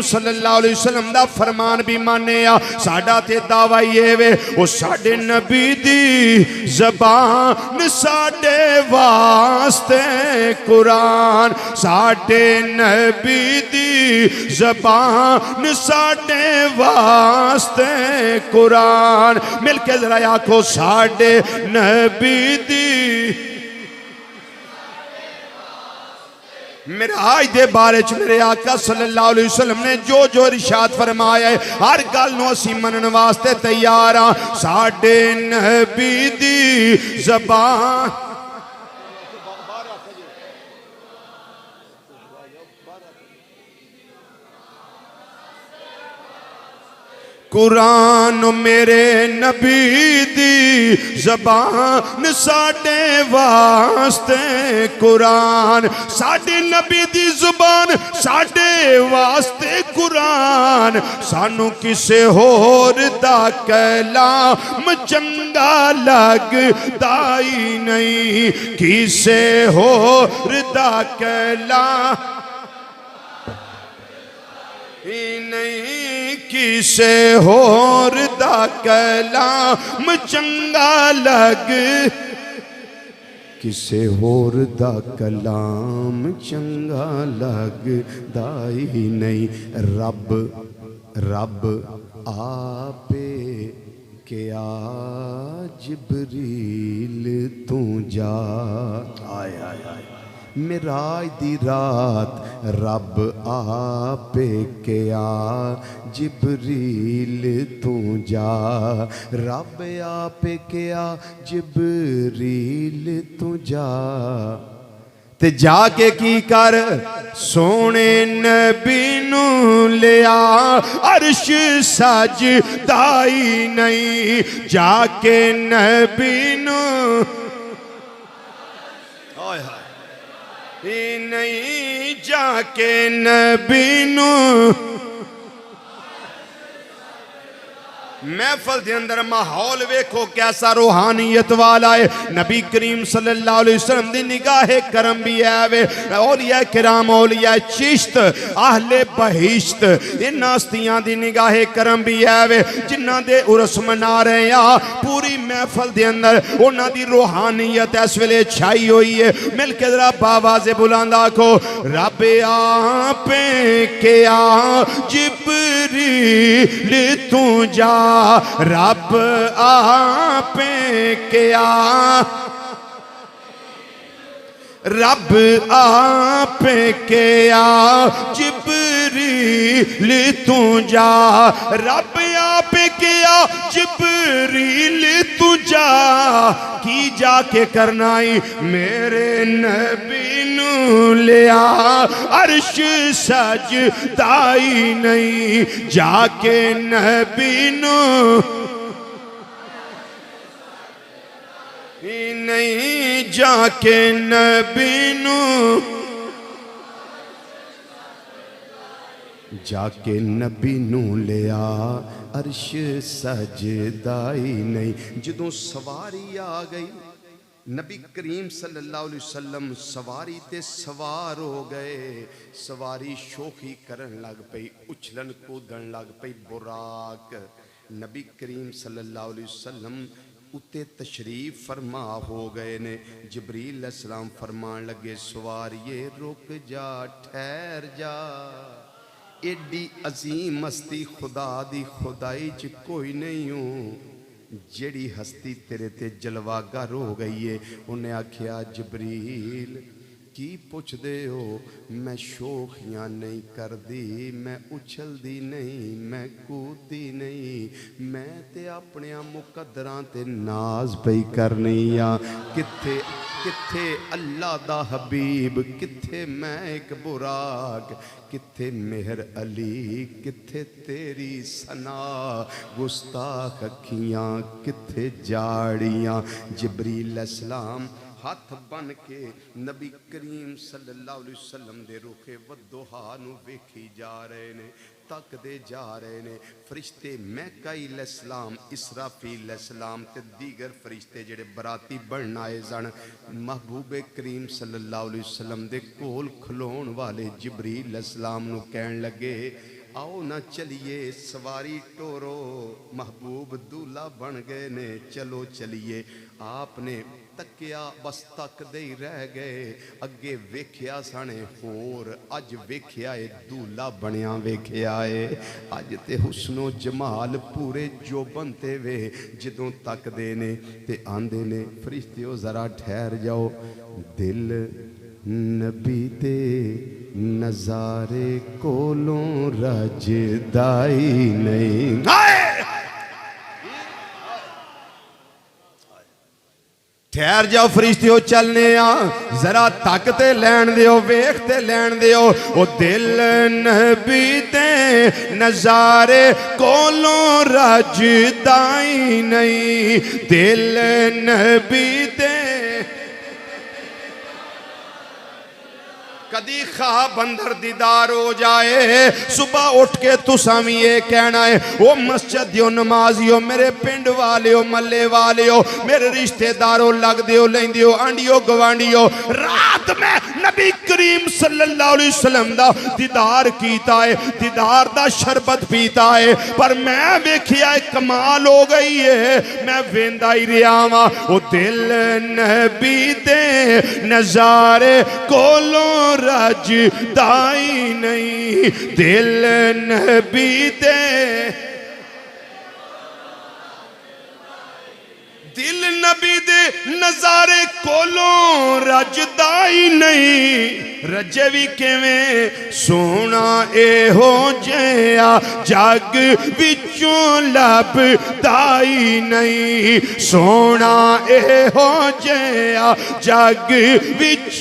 सल्लल्लाहु अलैहि वसल्लम दा फरमान भी माने आ साडा ते दावा ये वे ओ साडे नबी दी ज़बान साडे वास्ते कुरान साडे नबी दी ज़बान साडे वास्ते कुरान मिल के जरा आखो साडे नबी दी मिराज दे बारे च मेरे आका सल्लल्लाहु अलैहि वसल्लम ने जो जो इरशाद फरमाया है हर गल नूं असीं मनन वास्ते तैयार हां साडे नबी दी ज़बान कुरान मेरे नबी दी ज़बान साडे वास्ते कुरान साडे नबी दी ज़ुबान साडे वास्ते कुरान सानू किसे होर दा कलाम चंगा लगदा ही नहीं किसे होर दा कलाम ही नहीं किसे होर दा कलाम चंगा लग किसे होर दा कलाम चंगा लगदा ही नहीं रब रब आपे क्या जिब्रील तू जा आय आय आय मिराज दी रात रब आपे क्या जिब्रील तू जा रब आपे क्या जिब्रील तू जा ते जाके की कर सोने नबी नू लिया अर्श सजदा ही नहीं जाके नबी नू नहीं जाके नबी नू महफल के अंदर माहौल वेखो कैसा रूहानियत वाला है नबी करीम सल्लल्लाहु अलैहि वसल्लम दी निगाह करम भी है वे औलिया किराम औलिया चिश्त आहले बहिश्त इन हस्तियां दी निगाह करम भी है वे जिन्हां दे उर्स मना रहे आ पूरी महफल के अंदर उन्हां दी रूहानियत इस वेले छाई हुई है मिल के जरा बावाज़े बुलंद आखो रब आपे क्या जिब्रील तू जा रब आपे क्या रब आपे क्या जिब्रील तू जा रब आपे क्या जिब्रील तू जा की जाके करनाई मेरे नबी नू लिया अर्श सजदा ही नहीं जाके नबी नू नहीं जाके नबी नू जाके नबी नू लिया अर्श सजदा ही नहीं जदों सवारी आ गई नबी करीम सल्लल्लाहु अलैहि वसल्लम सवारी ते सवार हो गए सवारी शोखी करन लग पई उछलन कूदन लग पई बुराक नबी करीम सल्लल्लाहु अलैहि वसल्लम उत्ते तशरीफ फरमा हो गए ने जिब्रील अलैहिस्सलाम फरमान लगे सवारिये रुक जा ठहर जा एडी अजीम हस्ती खुदा दी खुदाई च कोई नहीं हूँ जेड़ी हस्ती तेरे ते जलवागर हो गई है उन्हें आख्या जिब्रील की पुछदे हो मैं शोखियां नहीं करदी मैं उछलदी नहीं मैं कूददी नहीं मैं ते अपने मुकद्दरां ते नाज पई करनी आ किथे किथे अल्लाह दा हबीब किथे मैं एक बुराक किथे मेहर अली किथे तेरी सना गुस्ताख अखियां किथे जाड़ियां जिब्रील अलैहिस्सलाम हाथ बन के नबी करीम सल्लल्लाहु अलैहि वसल्लम दे रुखे वदोहा नू वेखी जा रहे ने तकदे जा रहे ने फरिश्ते मैकाइल अलैहिस्सलाम इसराफील अलैहिस्सलाम ते दीगर फरिश्ते जेड़े बराती बनन आए सन महबूबे करीम सल्लल्लाहु अलैहि वसल्लम दे कोल खलोण वाले जिब्रील अलैहिस्सलाम नू कहन लगे आओ ना चलिए सवारी टोरो, महबूब दूल्हा बन गए ने, चलो चलिए। आपने तकिया बस तकदे ही रह गए, अगे वेख्या सने होर, अज वेख्या है दूल्हा बनिया वेख्या है। अज ते हुस्नो जमाल पूरे जोबन ते वे, जदों तकदे ने ते आंदे ने फरिश्तियों जरा ठहर जाओ, दिल नबी दे नजारे कोलों रजदाई नहीं। ठहर जाओ फरिश्तियों चलने आ, जरा तकते लैन दियो, वेखते लैन दियो। ओ दिल नबी दे नजारे कोलों रजदाई नहीं, दिल नबी दे कदी खा बंदर दीदार हो जाए। सुबह उठ के तुसा भी ये कहना है, ओ मस्जिद दियो नमाजियो, मेरे पिंड वालियो, मल्ले वालियो, मेरे रिश्तेदारों, लग दियो लेंदियो, आंडियो गवांडियो, रात में नबी करीम सल्लल्लाहु अलैहि वसल्लम दा दीदार कीता है, दीदार दा शरबत पीता है। पर मैं वेखिया कमाल हो गई है, मैं वेंदा ही रहा वा। ओ दिल नबी दे नजारे कोलों रजदाई नहीं, दिल नबी दे दिल नबी दे नजारे कोलों रजदाई नहीं। रजे भी किवें सोना एहो जिहा जग विचों लभदाई नहीं, सोना एहो जिहा जग विच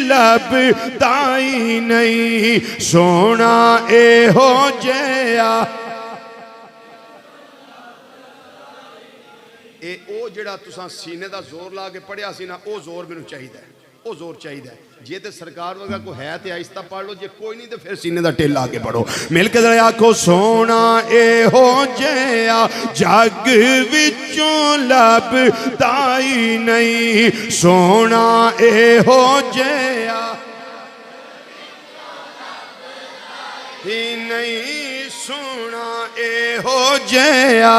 लभदाई नहीं, सोना एहो जिहा। ओ जिहड़ा तुसां सीने दा जोर ला के पढ़िया सी ना, ओ जोर मैनूं चाहीदा है, ओ जोर चाहीदा है। जे ते सरकार वगा कोई है ते आहिस्ता पढ़ लो, जे कोई नहीं तो फिर सीने दा टेल ला के पढ़ो। मिल के जरा आखो, सोना एहो जिहा जग विचों लभदाई नहीं, सोना एहो जिहा ही नहीं, सोना एहो जिहा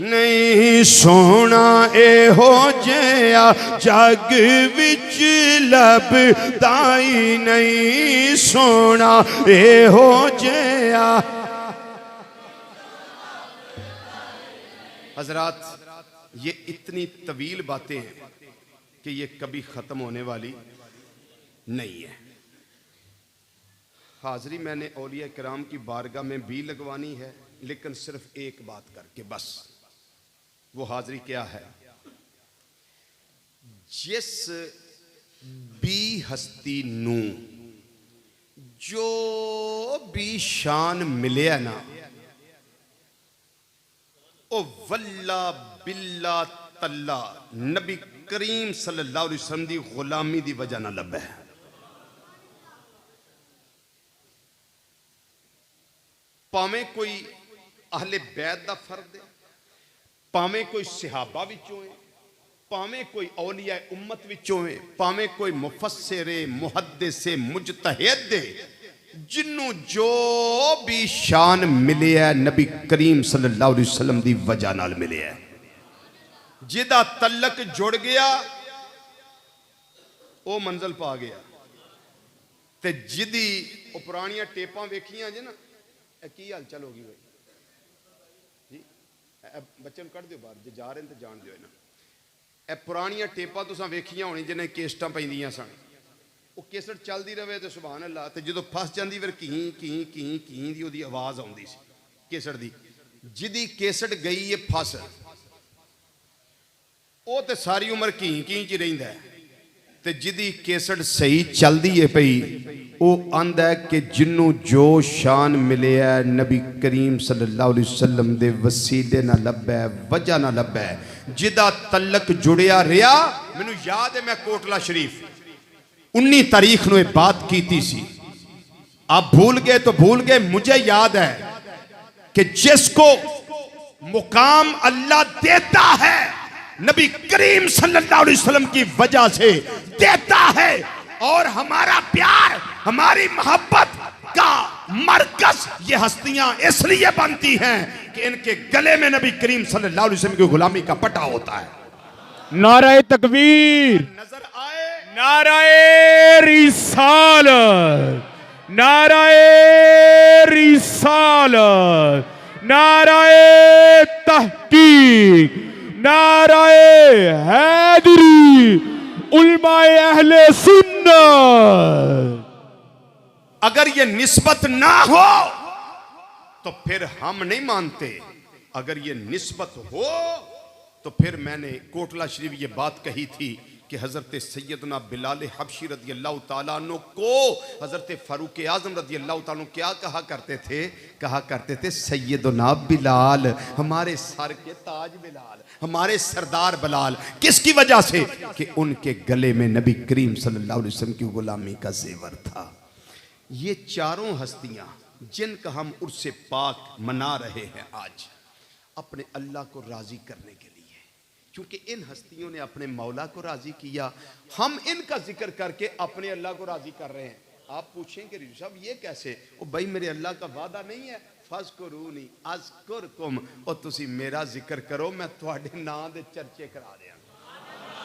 नहीं, सोना एहो जिहा जग विच लभदाई नहीं, सोना एहो जिहा। हजरात, ये इतनी तवील बातें हैं कि ये कभी ख़त्म होने वाली नहीं है। हाज़री मैंने औलिया किराम की बारगाह में भी लगवानी है, लेकिन सिर्फ एक बात करके बस। वो हाज़री क्या है? जिस भी हस्ती नू जो भी शान मिले ना, ओ वल्ला बिल्ला तल्ला नबी करीम सल्लल्लाहु अलैहि वसल्लम दी गुलामी दी वजह ना लभे। भावें कोई अहले बैत दा फर्द है, भावें कोई सहाबा विचों है, भावें कोई औलिया उम्मत विचों है, भावें कोई मुफस्सिर मुहद्दिस मुजतहिद, जिन्नू जो भी शान मिले है नबी करीम सल्लल्लाहु अलैहि वसल्लम दी वजह नाल मिले है। जिदा तलक जुड़ गया वो मंजिल पा गया, ते जिदी पुरानियां टेपां वेखियां जे ना, की हाल चल होगी भाई जी, बच्चे कढ़ दियो बाहर, जे जा रहे हैं तो जान दियो ना। ए पुरानियां टेपां तुसां वेखियां होनी जिन्हें केसटां पैंदियां सन, वो केसट चलती रहे तो सुभान अल्लाह, तो जो फस जाती फिर की की की की दी ओदी आवाज़ आउंदी सी केसट दी। जिदी केसट गई है फस, वो तो सारी उम्र की च रहिंदा है, ते जिदी केसट सही चलती है पई, वो आंदा है कि जिन्नू जो शान मिले है नबी करीम सल्लल्लाहु अलैहि वसल्लम दे वसीले ना लभे, वजह ना लभे, जिदा तलक जुड़िया रहा। मैनू याद है मैं कोटला शरीफ 19 तारीख को बात की सी, आप भूल गए तो भूल गए। मुझे याद है कि जिसको मुकाम अल्लाह देता है नबी करीम सल्लल्लाहु अलैहि वसल्लम की वजह से देता है, और हमारा प्यार, हमारी मोहब्बत का मरकज ये हस्तियां इसलिए बनती हैं कि इनके गले में नबी करीम सल्लल्लाहु अलैहि वसल्लम की गुलामी का पट्टा होता है। नाराए तकबीर, नजर आए नाराए रिसालत, नाराए रिसालत, नाराए तहकीक, नाराए हैदरी, उलमाए अहले सुन्नत। अगर ये निस्बत ना हो तो फिर हम नहीं मानते, अगर ये निस्बत हो तो फिर मैंने कोटला शरीफ ये बात कही थी कि हज़रत सैयदना बिलाल हबशी रज़ी अल्लाह ताला अन्हु को हज़रत फारूक आज़म रज़ी अल्लाह ताला अन्हु क्या कहा करते थे सैयदना बिलाल, हमारे सर के ताज बिलाल, हमारे सरदार बिलाल। किसकी वजह से? कि उनके गले में नबी करीम सल्लल्लाहु अलैहि वसल्लम की गुलामी का जेवर था। ये चारों हस्तियां जिनका हम उर्से पाक मना रहे हैं आज, अपने अल्लाह को राजी करने के लिए, क्योंकि इन हस्तियों ने अपने मौला को राजी किया। हम इनका जिक्र करके अपने अल्लाह को राजी कर रहे हैं। आप पूछेंगे रिजवी साहब ये कैसे? ओ भाई मेरे अल्लाह का वादा नहीं है फज़कुरूनी अज़कुरकुम, और तुसी मेरा जिक्र करो मैं तुहाडे नाम दे चर्चे करा दिया,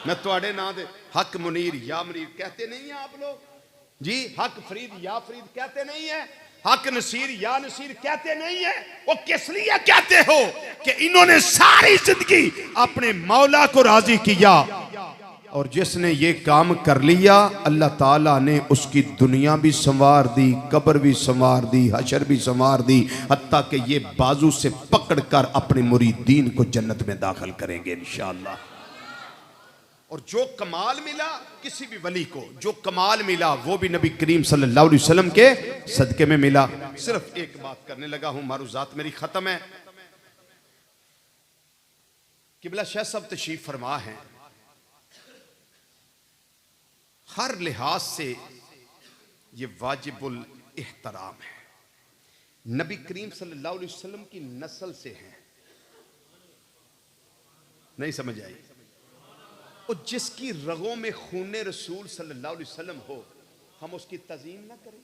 मैं तुहाडे नाम दे हक मुनीर या मुनीर कहते नहीं है आप लोग जी, हक फरीद या फरीद कहते नहीं है, हक नसीर या नसीर कहते नहीं है। वो किस लिए कहते हो? कि इन्होंने सारी जिंदगी अपने मौला को राजी किया, और जिसने ये काम कर लिया अल्लाह ताला ने उसकी दुनिया भी संवार दी, कब्र भी संवार दी, हशर भी संवार दी, हत्ता कि ये बाजू से पकड़कर अपने मुरीदीन को जन्नत में दाखिल करेंगे इंशाअल्लाह। और जो कमाल मिला किसी भी वली को, जो कमाल मिला वो भी नबी करीम सल्लल्लाहु अलैहि वसल्लम के सदके में मिला। सिर्फ एक बात करने लगा हूं, मारूजात मेरी खत्म है। किबला शाह साहब तशरीफ फरमा है, हर लिहाज से ये वाजिबुल इहतराम है। नबी करीम सल्लल्लाहु अलैहि वसल्लम की नस्ल से हैं, नहीं समझ आई? और जिसकी रगों में खूने रसूल सल्लल्लाहु अलैहि वसल्लम हो, हम उसकी तज़ीम ना करें।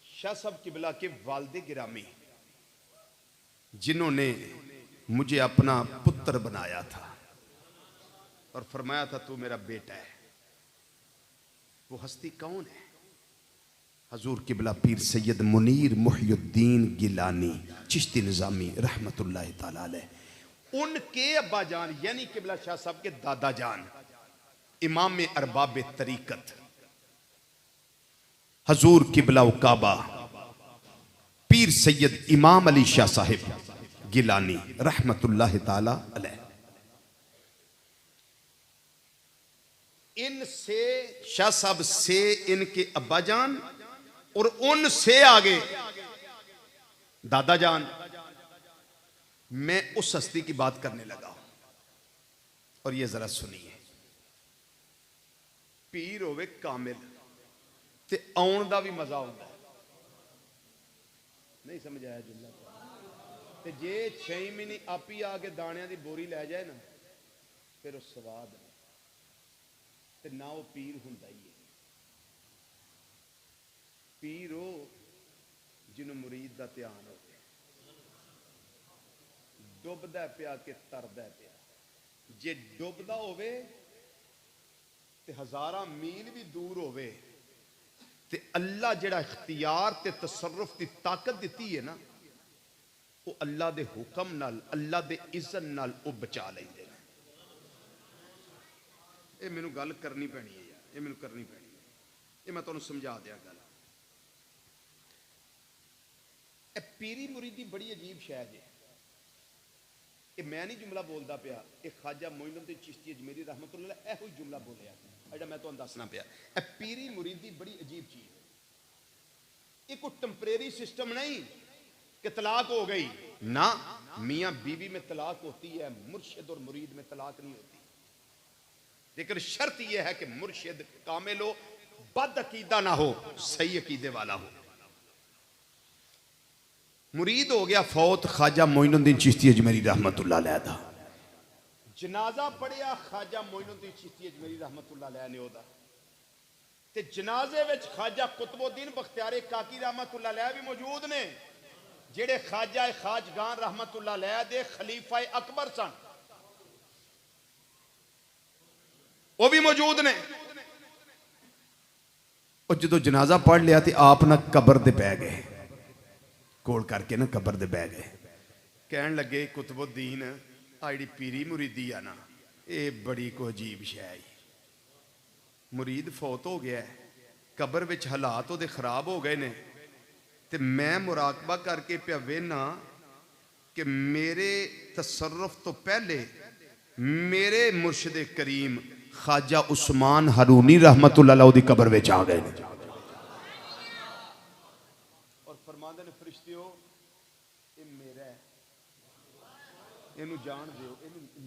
शाह साहब किबला के वालिद गिरामी, जिन्होंने मुझे अपना पुत्र बनाया था और फरमाया था तू मेरा बेटा है, वो हस्ती कौन है? हजूर किबला पीर सैयद मुनीर मुहियुद्दीन गिलानी चिश्ती निज़ामी रहमतुल्लाह ताला अलैह। उनके अब्बा जान यानी किबला शाह साहब के दादा जान इमाम अरबाब तरीकत हजूर किबला काबा पीर सैयद इमाम अली शाह साहिब गिलानी रहमतुल्लाह ताला अलैह, इनसे शाह साहब से इनके अब्बा जान और उनसे आगे दादा जान। मैं उस हस्ती की बात करने लगा हूं, और ये जरा सुनिए। पीर होवे कामिल ते आउण दा भी मजा होता है, नहीं समझ आया जुमला? ते जे 6 महीने आप ही आके दाणियां दी बोरी लै जाए ना, फिर उस स्वाद ते ना वो पीर हुंदा ही है। पीर हो जिन्हों मुरीद दा ध्यान हो, डुबदा पिया के तरदा पिया। जे डुबदा होवे ते हजारां मील भी दूर होवे ते अल्लाह जेड़ा इख्तियार ते तसर्रुफ की ताकत दी है ना, वो अल्लाह दे हुक्म नाल अल्लाह दे इज़्ज़त नाल वो बचा लेंदे ने। ये मैनू गल करनी पैनी है यार, ये मैनू करनी पैनी है, ये मैं तुहानू समझा दिया गल। पीरी मुरीदी बड़ी अजीब शैद है। ये मैं नहीं जुमला बोलता पिया, ये ख्वाजा मोइनुद्दीन चिश्ती अजमेरी रहमतुल्लाह अलैह एहो जुमला बोलिया जो मैं तुहानू दसना पिया। पीरी मुरीदी बड़ी अजीब चीज है। ये कोई टेम्परेरी सिस्टम नहीं कि तलाक हो गई ना, मियाँ बीवी में तलाक होती है, मुर्शिद और मुरीद में तलाक नहीं होती। लेकिन शर्त यह है कि मुर्शिद कामिल हो, बद अकीदा ना हो, सही अकीदे वाला हो। मुरीद हो गया फौत ख्वाजा मोइनुद्दीन चिश्ती अजमेरी रहमतुल्लाह अलैह दा, जनाजा पढ़िया ख्वाजा मोइनुद्दीन चिश्ती अजमेरी रहमतुल्लाह अलैह ने ओदा ते जनाजे विच ख्वाजा कुतुबुद्दीन बख्तियार काकी रहमतुल्लाह अलैह भी मौजूद ने जेड़े ख्वाजा खाजगान रहमतुल्लाह अलैह दे खलीफा अकबर सन वो भी मौजूद ने। और जो जनाजा पढ़ लिया तो आप ना कबर दे बह गए कोल करके ना कबर दे बह गए कहन लगे कुतुबुद्दीन आ जी पीरी मुरीदी आ ना ये बड़ी को अजीब शै मुरीद फौत हो गया कबर विच हालात उहदे खराब हो गए ने ते मैं मुराकबा करके पिया वेना कि मेरे तसर्रुफ तो पहले मेरे मुर्शिद करीम ख्वाजा उस्मान हारूनी रहमतुल्लाह अलैह दी कबर विच आ गए और फरमांदे ने फरिश्तियों ये मेरा है इनू जान दियो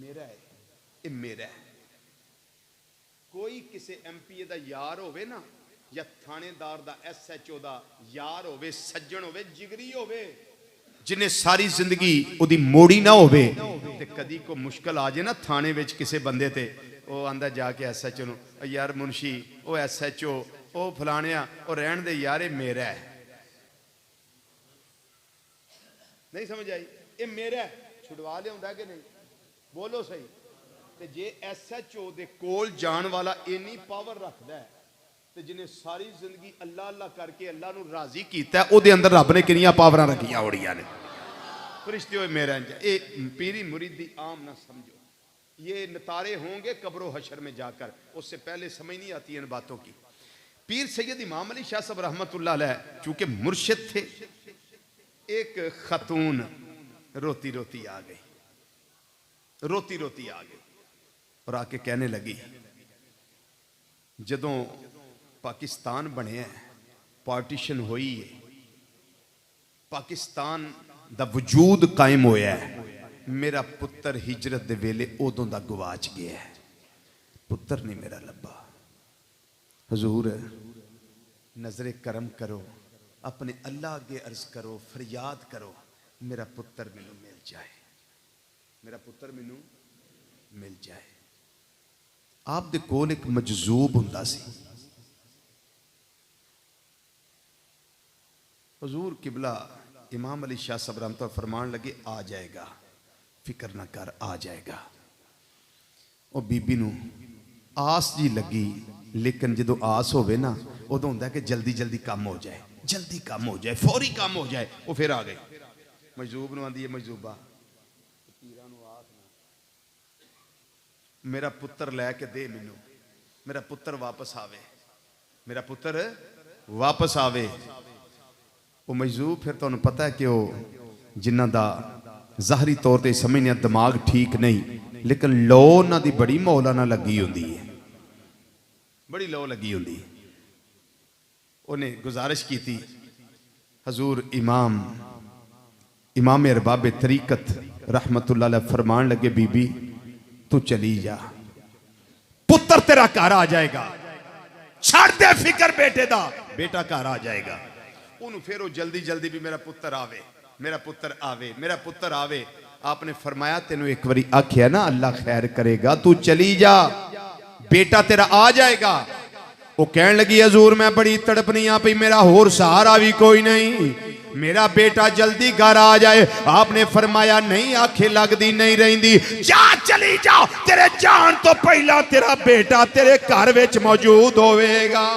मेरा है ये मेरा है। कोई किसी MP दा यार होवे ना या थानेदार दा SHO दा यार होवे सज्जन होवे जिगरी होवे जिन्हें सारी जिंदगी उदी मोड़ी ना होवे ते कदी को मुश्किल आ जाए ना थाने विच किसी बंदे ते वो आंदा जाके SHO नूं यार मुंशी वो SHO वो फलाणिया और रहन दे यार मेरा है नहीं समझ आई ये मेरा है छुड़वा लिया कि नहीं बोलो सही ते जे SHO दे कोल जान वाला इन्नी पावर रखता है ते जिन्हें सारी जिंदगी अल्लाह अल्लाह करके अल्लाह नूं राजी कीता है उहदे अंदर रब ने कितनियां पावरां रखियां होड़ियां ने। फरिश्तियों मेरा ये पीरी मुरीदी आम ना समझो ये नतारे होंगे कब्रो हशर में जाकर उससे पहले समझ नहीं आती इन बातों की। पीर सैयद इमाम अली शाह साहब रहमतुल्लाह अलैह चूंकि मुर्शिद थे एक खतून रोती रोती आ गई और आके कहने लगी जदों पाकिस्तान बने पार्टीशन हुई है पाकिस्तान दा वजूद कायम होया है मेरा पुत्र हिजरत दे वेले उदों दा गवाच गया है पुत्र नहीं मेरा लब्बा। हजूर नजरे करम करो अपने अल्लाह अगे अर्ज करो फरियाद करो मेरा पुत्र मैनू मिल जाए मेरा पुत्र मैनू मिल जाए। आप दे कोल एक मजजूब हुंदा सी हुजूर किबला इमाम अली शाह साहब रहमतुल्लाह फरमान लगे आ जाएगा फिक्र ना कर आ जाएगा। और बीबी नू आस जी लगी लेकिन जो आस होवे ना उदों हुंदा कि जल्दी जल्दी काम हो जाए फौरी काम हो जाए। वो फिर आ गई मजजूब नू आंदी है मजजूबा पीरां नू आख ना मेरा पुत्र लैके दे मैनू मेरा पुत्र वापस आवे वो मजजूब फिर तुहानू पता है कि वो जिन्हां दा ज़ाहरी तौर पर समझने दिमाग ठीक नहीं लेकिन लो उन्हां दी बड़ी मौलाना लगी होंदी है बड़ी लो लगी होंदी है। उन्हें गुजारिश की थी हजूर इमाम अरबाब तरीकत रहमतुल्लाह अलैह फरमान लगे बीबी तू चली जा पुत्र तेरा घर आ जाएगा छड़ दे फिक्र बेटे दा बेटा घर आ जाएगा। उन्होंने फिर वो जल्दी जल्दी भी मेरा पुत्र आवे आपने फरमाया तेनू एक बारी आख्या ना अल्लाह खैर करेगा तू चली जा बेटा तेरा आ जाएगा। वो कहने लगी हजूर मैं बड़ी तड़पनी आ पई मेरा होर सहारा भी कोई नहीं मेरा बेटा जल्दी घर आ जाए। आपने फरमाया नहीं आंखें लगदी नहीं रहिंदी जा चली जा तेरे जान तो पहला तेरा बेटा तेरे घर विच मौजूद होवेगा।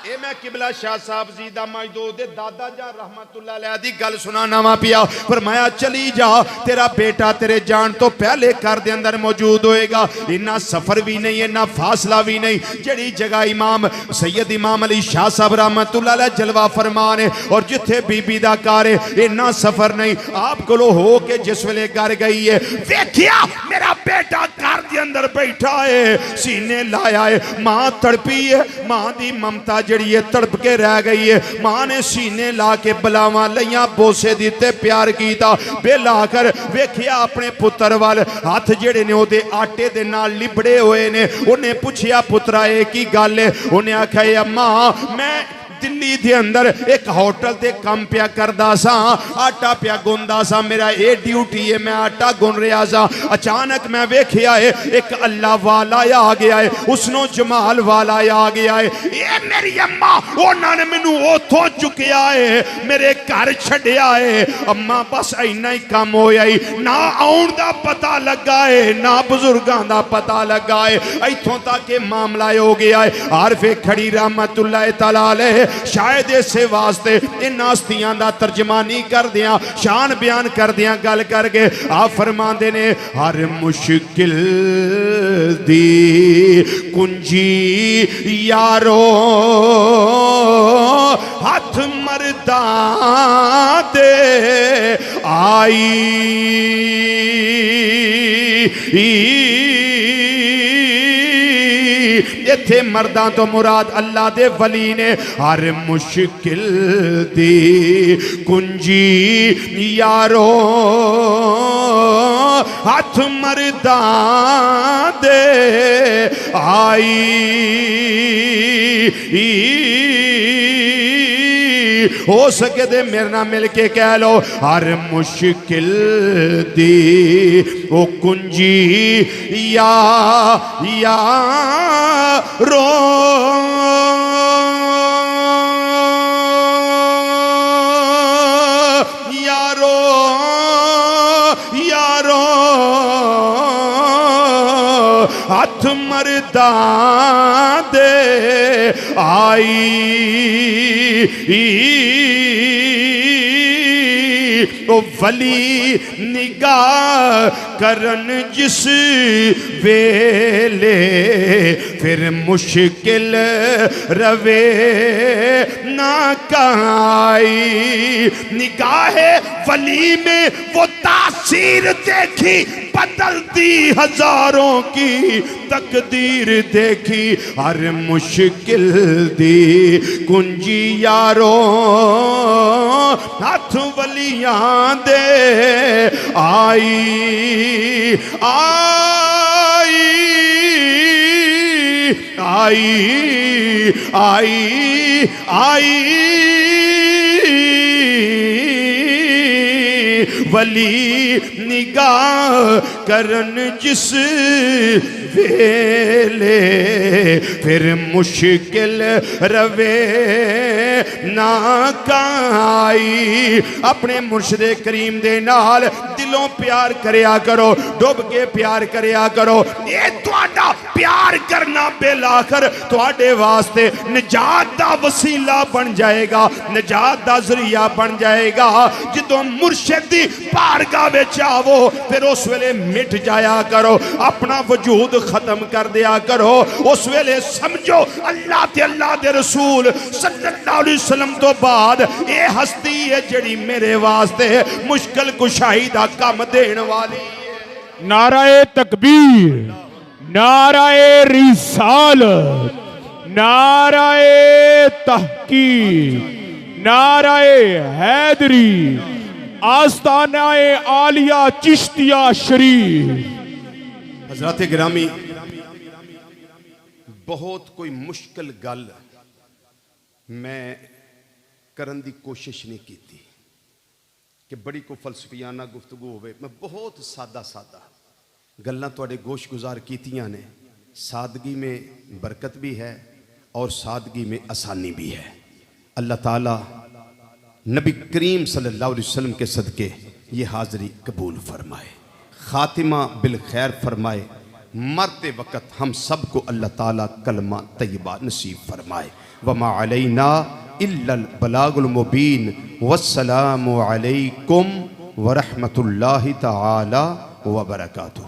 ये मैं किबला शाह साहब जी दा मजदूर दे दादा जान रहमतुल्लाह अलैह दी गल सुनाना वा पिया फरमाया चली जा तेरा बेटा तेरे जान तो पहले घर दे अंदर मौजूद होएगा। इन्ना सफर भी नहीं इन्ना फासला भी नहीं जेड़ी जगह इमाम सैयद इमाम अली शाह साहब रहमतुल्लाह अलैह जलवा फरमान है और जिथे बीबी दा घर है इन्ना सफर नहीं आप कोलो हो के जिस वेले घर गई है देखिया मेरा बेटा घर दे अंदर बैठा है सीने लाया है मां तड़पी है मां दी ममता जड़ी है तड़प के रह गई है मां ने सीने ला के बलावा लिया बोसे दिते प्यार कीता बेल आकर वेखिया अपने पुत्र वाल हाथ जेड़े ने ओदे आटे दे नाल लिबड़े हुए ने उन्हें पूछया पुत्रा ये की गल है उन्हें आख्या अम्मा मैं दिल्ली दे अंदर एक होटल ते काम पिया करदा सा, आटा पिया गुनदा सा, मेरा ये ड्यूटी है, मैं आटा गुन रहा सा। अचानक मैं वेखिया है एक अल्लाह वाला आ गया है, उसनों जमाल वाला आ गया है। ये मेरी अम्मा उन्होंने मैनू उथों चुकिया है, मेरे घर छड्डिया है। अम्मा बस इन्ना ही काम होया ही, ना आउण दा पता लगा है, ना बुजुर्गां दा पता लगा है, इथों तक के मामला हो गया है। आरफे खड़ी रहमतुल्लाह तआला अलैह शायद इसे वास्ते इन हस्तियां दा तर्जमानी कर दिया, शान बयान कर दिया, गल करके आप फरमाते ने हर मुश्किल दी कुंजी यारो हाथ मरदा दे आई। इत्थे मर्दां तो मुराद अल्लाह दे वली ने हर मुश्किल दी कुंजी यारो हाथ मरदा दे आई। हो सके दे मेरे नाल मिल के कह लो हर मुश्किल दी ओ कुंजी या रो यारो यारो हाथ मरदा दे आई। ओ वली निगाह करन जिस वेले फिर मुश्किल रवे ना काई। निगाहे वली में वो तासीर देखी, बदलती हजारों की तकदीर देखी। हर मुश्किल दी कुंजी यारो हाथ वलियां दे आई आई आई आई आई। वली निगाह करन जिस वेले फिर मुश्किल रवे ना काई। अपने मुर्शिदे करीम दे नाल दिलों प्यार करया करो, डुब के प्यार करया करो। ये तुहाडा प्यार करना बेलाखर तुहाडे वास्ते निजात दा वसीला बन जाएगा, निजात दा जरिया बन जाएगा। जदों मुर्शिद दी बारगाह विच आवो फिर उस वेले मिट जाया करो, अपना वजूद खत्म कर दिया करो। उस वेले समझो अल्लाह ते अल्लाह दे रसूल सल्लल्लाहु अलैहि वसल्लम तो बाद ये हस्ती है जिहड़ी मेरे वास्ते मुश्किल कुशाई दा काम देण वाली। नाराए तकबीर, नाराए रिसालत, नाराए तहकीक, नाराए हैदरी, आस्तानाए आलिया चिश्तिया शरीफ। हज़रात गिरामी, बहुत कोई मुश्किल गल मैं करन दी कोशिश नहीं की कि बड़ी को फलसफियाना गुफ्तगू होवे। मैं बहुत सादा सादा गल्लां तुहाडे गोश गुजार कीतियां ने। सादगी में बरकत भी है और सादगी में आसानी भी है। अल्लाह ताला नबी करीम सल्लल्लाहु अलैहि वसल्लम के सदके ये हाज़री कबूल फरमाए, खातिमा बिल खैर फरमाए। मरते वक़्त हम सबको अल्लाह ताला कलमा तय्यबा नसीब फरमाए। वमा अलैना इल्लल बलागुल मुबीन। वस्सलामु अलैकुम व रहमतुल्लाहि तआला व बरकातुहू।